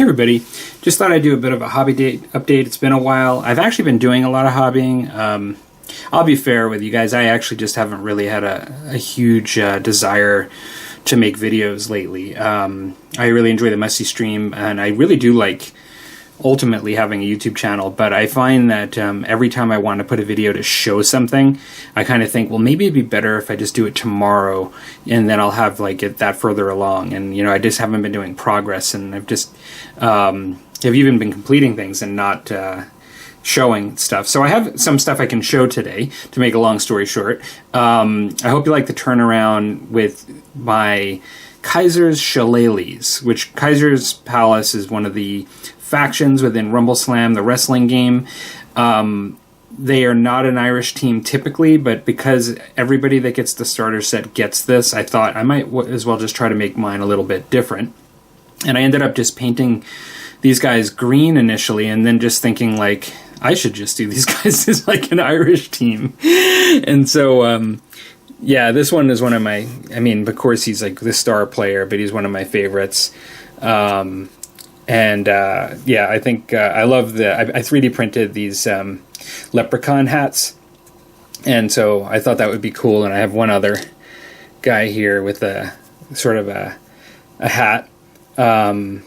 Hey everybody, just thought I'd do a bit of a hobby update. It's been a while. I've actually been doing a lot of hobbying. I'll be fair with you guys, I actually just haven't really had a huge desire to make videos lately. I really enjoy the Musty stream, and I really do like ultimately having a YouTube channel, but I find that every time I want to put a video to show something, I kind of think, well, maybe it'd be better if I just do it tomorrow, and then I'll have like it that further along. And I just haven't been doing progress, and I've just have even been completing things and not showing stuff. So I have some stuff I can show today, to make a long story short. I hope you like the turnaround with my Kaiser's Shillelaghs, which Kaiser's Palace is one of the factions within Rumble Slam, the wrestling game. They are not an Irish team typically, but because everybody that gets the starter set gets this, I thought I might as well just try to make mine a little bit different. And I ended up just painting these guys green initially, and then just thinking like, I should just do these guys as like an Irish team. And so, yeah, this one is one of my, of course he's like the star player, but he's one of my favorites. Yeah, I think I love I 3D printed these leprechaun hats, and so I thought that would be cool. And I have one other guy here with a sort of a hat, and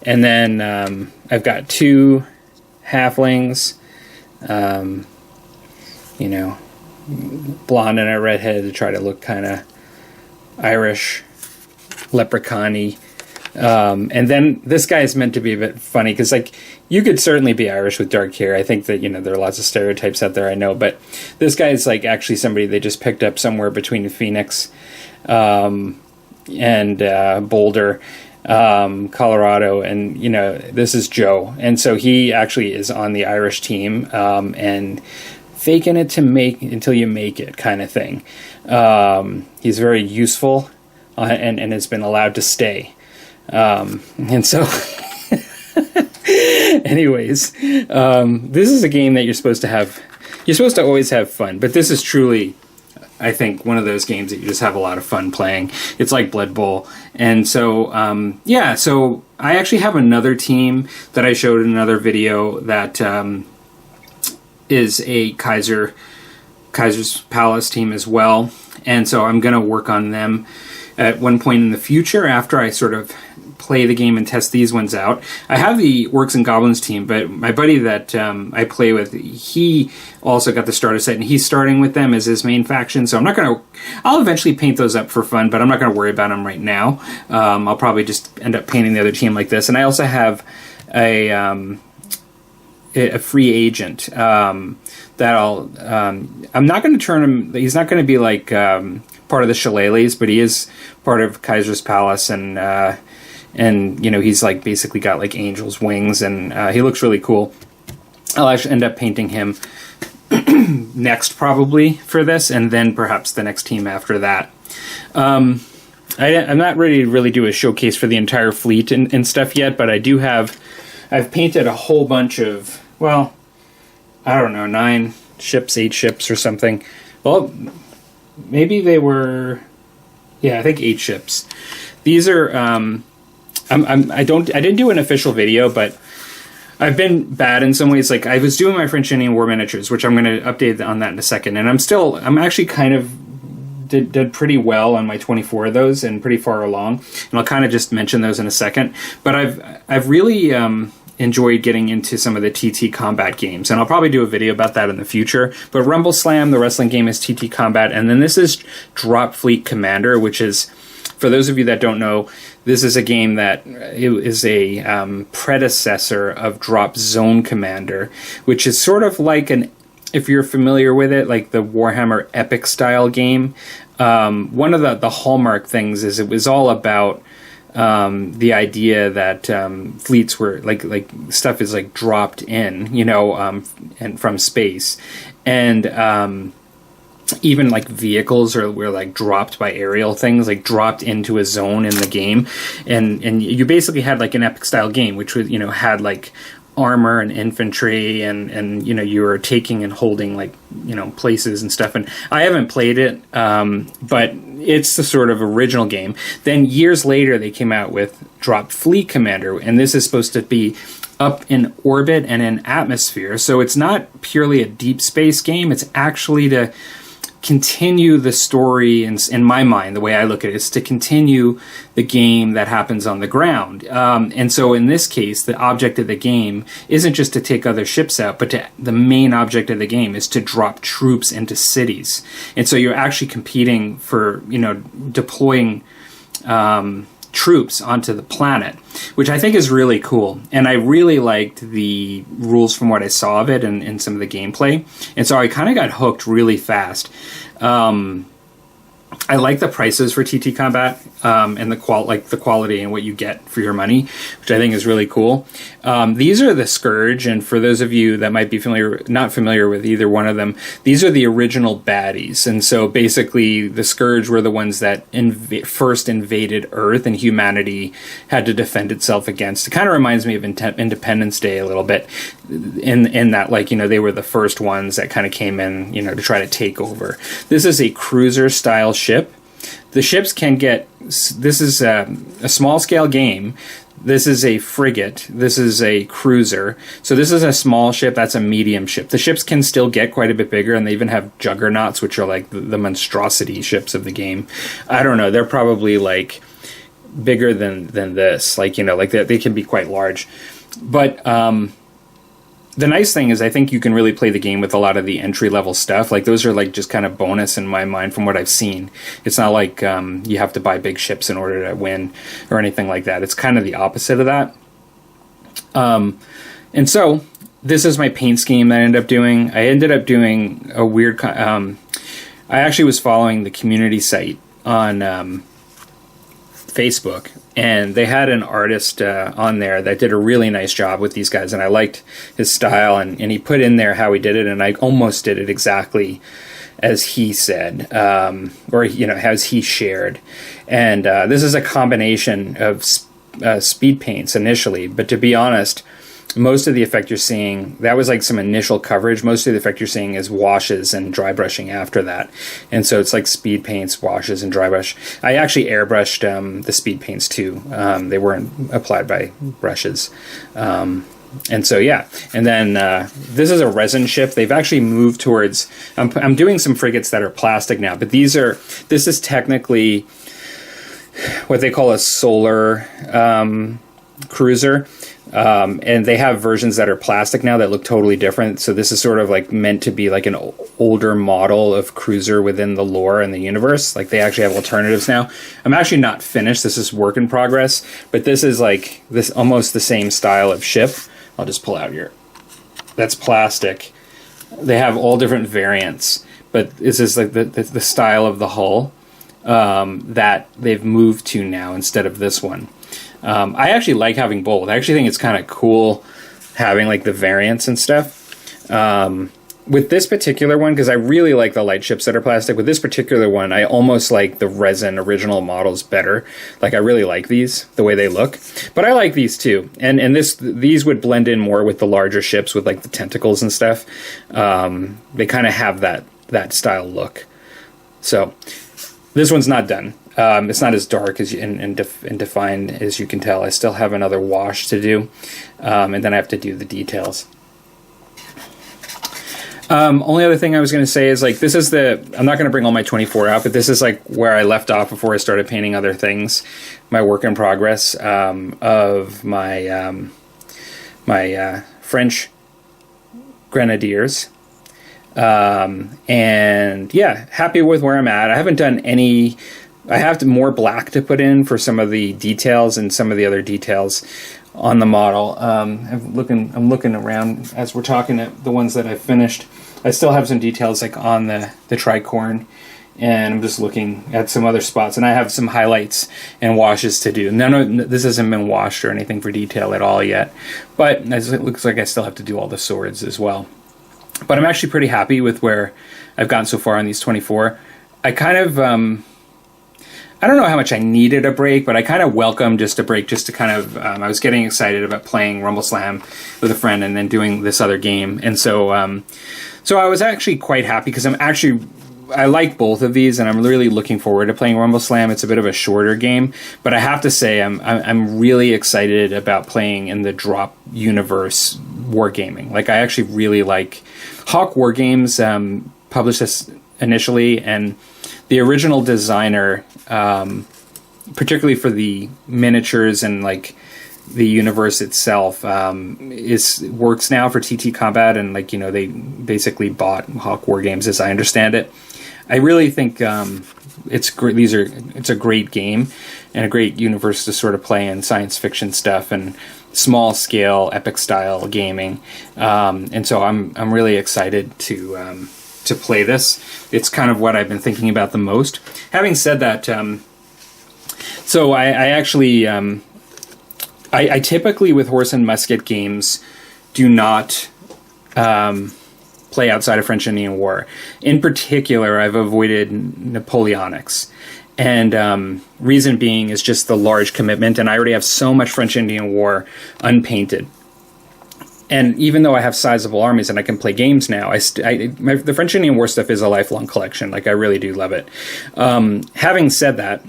then I've got two halflings, blonde and a redhead to try to look kind of Irish, leprechaun-y. And then this guy is meant to be a bit funny, because like you could certainly be Irish with dark hair. I think that there are lots of stereotypes out there, I know, but this guy is like actually somebody they just picked up somewhere between Phoenix and Boulder, Colorado, and this is Joe, and so he actually is on the Irish team, and faking it to make until you make it kind of thing. He's very useful, and has been allowed to stay. And so anyways, this is a game that you're supposed to always have fun, but this is truly, I think, one of those games that you just have a lot of fun playing. It's like Blood Bowl. And so, yeah, so I actually have another team that I showed in another video that, is a Kaiser's Palace team as well. And so I'm going to work on them at one point in the future after I sort of play the game and test these ones out. I have the Orcs and Goblins team, but my buddy that I play with, he also got the starter set, and he's starting with them as his main faction. So I'll eventually paint those up for fun, but I'm not going to worry about them right now. I'll probably just end up painting the other team like this. And I also have a free agent that I'm not going to turn him. He's not going to be like part of the Shillelaghs, but he is part of Kaiser's Palace, and he's like basically got like angel's wings, and he looks really cool. I'll actually end up painting him next probably for this, and then perhaps the next team after that. I'm not ready to really do a showcase for the entire fleet and stuff yet, but I've painted a whole bunch of, well, I don't know, 9 ships, 8 ships or something. Well, maybe they were, yeah, I think 8 ships. These are, I didn't do an official video, but I've been bad in some ways. Like I was doing my French Indian War miniatures, which I'm going to update on that in a second. And I'm actually kind of did pretty well on my 24 of those and pretty far along. And I'll kind of just mention those in a second. But I've really enjoyed getting into some of the TT Combat games, and I'll probably do a video about that in the future. But Rumble Slam, the wrestling game, is TT Combat, and then this is Drop Fleet Commander, which is, for those of you that don't know, this is a game that is a predecessor of Drop Zone Commander, which is sort of like if you're familiar with it, like the Warhammer Epic style game. One of the hallmark things is it was all about the idea that fleets were like stuff is like dropped in, and from space, and even like vehicles were like dropped by aerial things, like dropped into a zone in the game, and you basically had like an epic style game, which was had like armor and infantry, and you were taking and holding like places and stuff. And I haven't played it, but it's the sort of original game. Then years later, they came out with Drop Fleet Commander, and this is supposed to be up in orbit and in atmosphere. So it's not purely a deep space game. It's actually to continue the story, in my mind, the way I look at it, is to continue the game that happens on the ground. And so in this case, the object of the game isn't just to take other ships out, but the main object of the game is to drop troops into cities. And so you're actually competing for, deploying troops onto the planet, which I think is really cool. And I really liked the rules from what I saw of it and some of the gameplay. And so I kind of got hooked really fast. I like the prices for TT Combat and the quality and what you get for your money, which I think is really cool. These are the Scourge, and for those of you that might be not familiar with either one of them, these are the original baddies. And so basically, the Scourge were the ones that first invaded Earth, and humanity had to defend itself against. It kind of reminds me of Independence Day a little bit, in that, they were the first ones that kind of came in, to try to take over. This is a cruiser-style ship. The ships can get... This is a small-scale game. This is a frigate. This is a cruiser. So this is a small ship. That's a medium ship. The ships can still get quite a bit bigger, and they even have juggernauts, which are like the monstrosity ships of the game. I don't know. They're probably bigger than this. They can be quite large. But the nice thing is I think you can really play the game with a lot of the entry-level stuff. Those are just kind of bonus in my mind from what I've seen. It's not like you have to buy big ships in order to win or anything like that. It's kind of the opposite of that. And so this is my paint scheme that I ended up doing. I ended up doing a weird... I actually was following the community site on Facebook, and they had an artist on there that did a really nice job with these guys, and I liked his style, and he put in there how he did it, and I almost did it exactly as he said, or as he shared. And this is a combination of speed paints initially, but to be honest, most of the effect you're seeing, that was some initial coverage. Most of the effect you're seeing is washes and dry brushing after that. And so it's speed paints, washes, and dry brush. I actually airbrushed the speed paints too. They weren't applied by brushes. And so, yeah. And then this is a resin ship. They've actually moved towards... I'm doing some frigates that are plastic now, but this is technically what they call a solar cruiser. And they have versions that are plastic now that look totally different. So this is sort of meant to be an older model of cruiser within the lore and the universe. They actually have alternatives now. I'm actually not finished. This is work in progress, but this is this almost the same style of ship. I'll just pull out here. That's plastic. They have all different variants, but this is the style of the hull that they've moved to now instead of this one. I actually like having both. I actually think it's kind of cool having the variants and stuff. With this particular one, because I really like the light ships that are plastic, with this particular one, I almost like the resin original models better. I really like these, the way they look. But I like these too. And these would blend in more with the larger ships with the tentacles and stuff. They kind of have that style look. So this one's not done. It's not as dark and defined as you can tell. I still have another wash to do, and then I have to do the details. Only other thing I was going to say is this is I'm not going to bring all my 24 out, but this is where I left off before I started painting other things. My work in progress of my my French Grenadiers. And yeah, happy with where I'm at. I haven't done any... I have more black to put in for some of the details and some of the other details on the model. I'm looking around as we're talking at the ones that I've finished. I still have some details on the tricorn, and I'm just looking at some other spots, and I have some highlights and washes to do. This hasn't been washed or anything for detail at all yet, but it looks like I still have to do all the swords as well. But I'm actually pretty happy with where I've gotten so far on these 24. I kind of... I don't know how much I needed a break, but I kind of welcomed just a break just to kind of... I was getting excited about playing Rumble Slam with a friend and then doing this other game. And so so I was actually quite happy because I'm actually I like both of these, and I'm really looking forward to playing Rumble Slam. It's a bit of a shorter game, but I have to say I'm really excited about playing in the Drop universe wargaming. Like, I actually really like Hawk Wargames. Published this initially, and the original designer, particularly for the miniatures and like the universe itself, works now for TT Combat, and like, you know, they basically bought Hawk Wargames, as I understand it. I really think it's great. It's a great game and a great universe to sort of play in science fiction stuff and small scale epic style gaming. And so I'm really excited to play this. It's kind of what I've been thinking about the most. Having said that, so I actually I typically with horse and musket games do not play outside of French-Indian War. In particular, I've avoided Napoleonics. And reason being is just the large commitment, and I already have so much French-Indian War unpainted. And even though I have sizable armies and I can play games now, the French-Indian War stuff is a lifelong collection. Like, I really do love it. Having said that,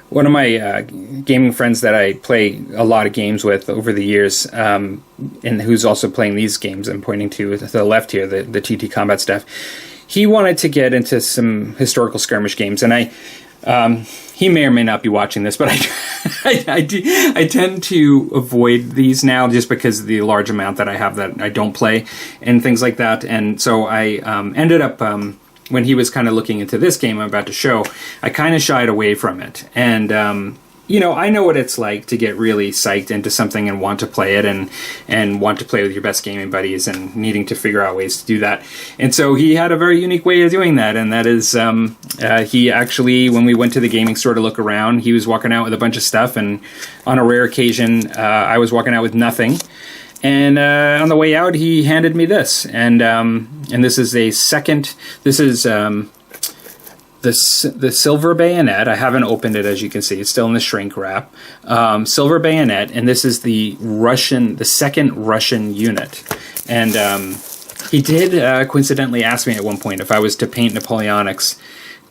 one of my gaming friends that I play a lot of games with over the years, and who's also playing these games I'm pointing to the left here, the TT Combat stuff, he wanted to get into some historical skirmish games, and he may or may not be watching this, but I tend to avoid these now just because of the large amount that I have that I don't play and things like that. And so I ended up, when he was kind of looking into this game I'm about to show, I kind of shied away from it. And, you know, I know what it's like to get really psyched into something and want to play it and want to play with your best gaming buddies and needing to figure out ways to do that. And so he had a very unique way of doing that, and that is he actually, when we went to the gaming store to look around, he was walking out with a bunch of stuff, and on a rare occasion I was walking out with nothing. And on the way out, he handed me this, and this is the Silver Bayonet. I haven't opened it, as you can see. It's still in the shrink wrap. Silver Bayonet, and this is the second Russian unit. And he did coincidentally ask me at one point if I was to paint Napoleonics,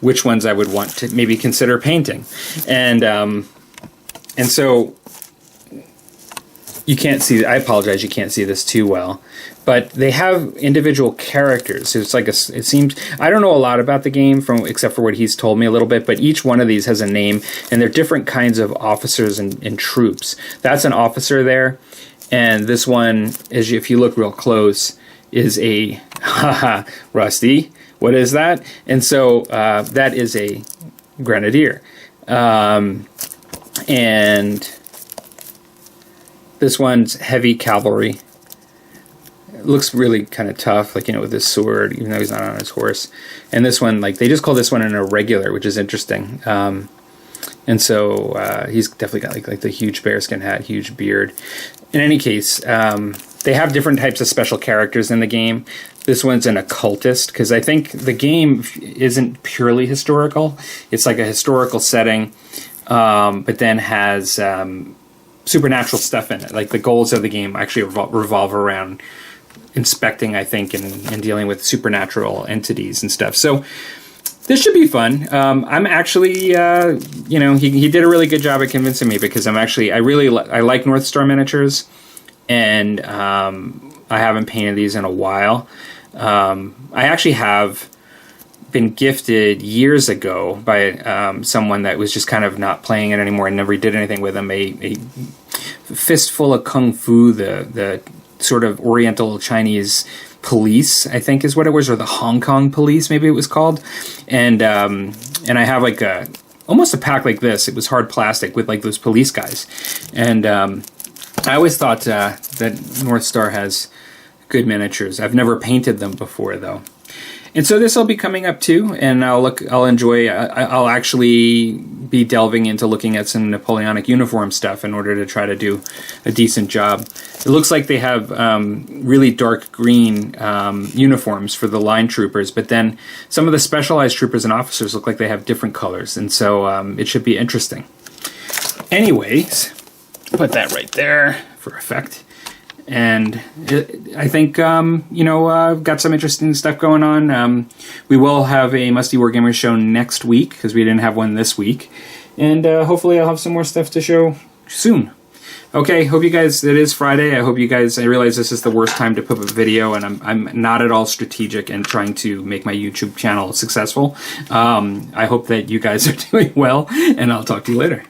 which ones I would want to maybe consider painting. And so you can't see, I apologize, you can't see this too well, but they have individual characters. So it's like it seems, I don't know a lot about the game except for what he's told me a little bit, but each one of these has a name, and they're different kinds of officers and troops. That's an officer there, and this one, if you look real close, is a, Rusty, what is that? And so that is a grenadier. And this one's heavy cavalry. It looks really kind of tough, like, you know, with his sword, even though he's not on his horse. And this one, like, they just call this one an irregular, which is interesting. And so he's definitely got like the huge bearskin hat, huge beard. In any case, they have different types of special characters in the game. This one's an occultist, because I think the game isn't purely historical. It's like a historical setting, but then has supernatural stuff in it. Like, the goals of the game actually revolve around inspecting, I think, and dealing with supernatural entities and stuff. So this should be fun. I'm actually, you know, he did a really good job at convincing me, because I like North Star miniatures, and I haven't painted these in a while. I actually have been gifted years ago by someone that was just kind of not playing it anymore and never did anything with them, a fistful of kung fu, the sort of Oriental Chinese police, I think is what it was, or the Hong Kong police, maybe it was called. And I have like almost a pack like this. It was hard plastic with like those police guys. And I always thought that North Star has good miniatures. I've never painted them before, though. And so this will be coming up too, and I'll enjoy. I'll actually be delving into looking at some Napoleonic uniform stuff in order to try to do a decent job. It looks like they have really dark green uniforms for the line troopers, but then some of the specialized troopers and officers look like they have different colors, and so it should be interesting. Anyways, put that right there for effect. And I think, you know, I've got some interesting stuff going on. We will have a Musty Wargamers show next week, because we didn't have one this week. And hopefully I'll have some more stuff to show soon. Okay, hope you guys, it is Friday. I hope you guys, I realize this is the worst time to put a video, and I'm not at all strategic in trying to make my YouTube channel successful. I hope that you guys are doing well, and I'll talk to you later.